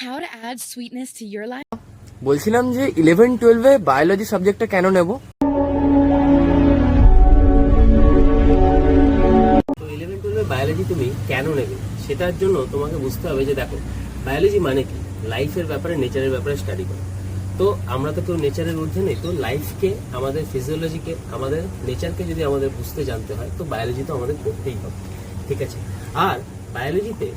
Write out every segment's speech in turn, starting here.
How to add sweetness to your life? বলছিলাম যে 11-12-এ biology সাবজেক্টটা কেন নেব? তো 11-12-এ বায়োলজি তুমি কেন নেবে সেটার জন্য তোমাকে বুঝতে হবে যে দেখো, বায়োলজি মানে কি, লাইফের ব্যাপারে, নেচারের ব্যাপারে স্টাডি করা। তো আমরা তো কেউ নেচারের ঊর্ধ্বে নেই, তো লাইফকে, আমাদের ফিজিওলজিকে, আমাদের নেচারকে যদি আমাদের বুঝতে জানতে হয় তো বায়োলজি তো আমাদের পড়তেই হবে, ঠিক আছে? আর বায়োলজিতে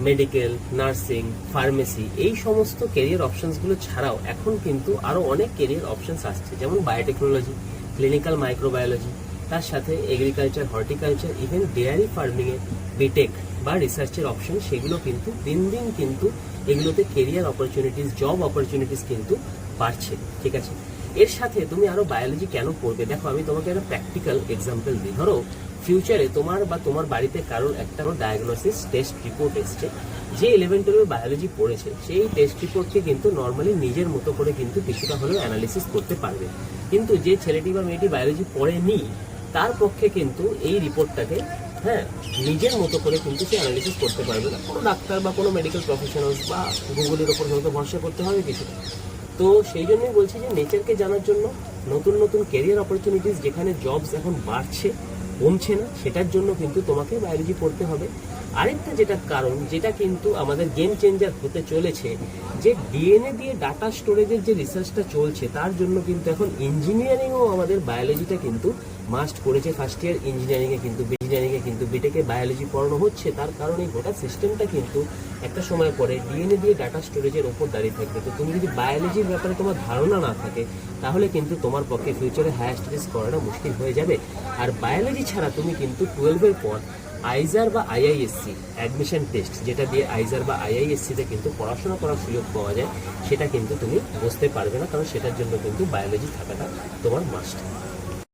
মেডিকেল, নার্সিং, ফার্মেসি এই সমস্ত কেরিয়ার অপশনসগুলো ছাড়াও এখন কিন্তু আরও অনেক কেরিয়ার অপশনস আসছে, যেমন বায়োটেকনোলজি, ক্লিনিক্যাল মাইক্রোবায়োলজি, তার সাথে এগ্রিকালচার, হর্টিকালচার, ইভেন ডেয়ারি ফার্মিংয়ে বিটেক বা রিসার্চের অপশন, সেগুলো কিন্তু দিন দিন কিন্তু এগুলোতে কেরিয়ার অপরচুনিটিস, জব অপরচুনিটিস কিন্তু বাড়ছে, ঠিক আছে? এর সাথে তুমি আরো বায়োলজি কেন পড়বে, দেখো আমি তোমাকে একটা প্র্যাকটিক্যাল এক্সাম্পল দিই। ধরো ফিউচারে তোমার বা তোমার বাড়িতে কারোর একটা ডায়াগনোসিস টেস্ট রিপোর্ট এসছে, যে 11-12 বায়োলজি পড়েছে সেই টেস্ট রিপোর্টকে কিন্তু নর্মালি নিজের মতো করে কিন্তু কিছুটা হলেও অ্যানালিসিস করতে পারবে, কিন্তু যে ছেলেটি বা মেয়েটি বায়োলজি পড়েনি তার পক্ষে কিন্তু এই রিপোর্টটাকে নিজের মতো করে কিন্তু সে অ্যানালিসিস করতে পারবে না। কোনো ডাক্তার বা কোনো মেডিকেল প্রফেশনালস বা গুগলের ওপর হয়তো ভরসা করতে হবে কিছুটা। তো সেই জন্যই বলছি যে নেচারকে জানার জন্য নতুন নতুন ক্যারিয়ার অপরচুনিটিস, যেখানে জবস এখন বাড়ছে, কমছে না, সেটার জন্য কিন্তু তোমাকে বায়োলজি পড়তে হবে। আরেকটা যেটা কারণ, যেটা কিন্তু আমাদের গেম চেঞ্জার হতে চলেছে, যে ডিএনএ দিয়ে ডাটা স্টোরেজের যে রিসার্চটা চলছে, তার জন্য কিন্তু এখন ইঞ্জিনিয়ারিংও আমাদের বায়োলজিটা কিন্তু মাস্ট করেছে। ফার্স্ট ইয়ার ইঞ্জিনিয়ারিংয়ে কিন্তু বিটেকে বায়োলজি পড়ানো হচ্ছে, তার কারণে গোটা সিস্টেমটা কিন্তু একটা সময় পরে ডিএনএ দিয়ে ডাটা স্টোরেজের ওপর দাঁড়িয়ে থাকবে। তো তুমি যদি বায়োলজির ব্যাপারে তোমার ধারণা না থাকে, তাহলে কিন্তু তোমার পক্ষে ফিউচারে হায়ার স্টাডিজ করাটা মুশকিল হয়ে যাবে। আর বায়োলজি ছাড়া তুমি কিন্তু 12-এর পর আইজার বা আইআইএসসি অ্যাডমিশন টেস্ট, যেটা দিয়ে আইজার বা আইআইএসসিতে কিন্তু পড়াশোনা করার সুযোগ পাওয়া যায়, সেটা কিন্তু তুমি বুঝতে পারবে না, কারণ সেটার জন্য কিন্তু বায়োলজি থাকাটা তোমার মাস্ট।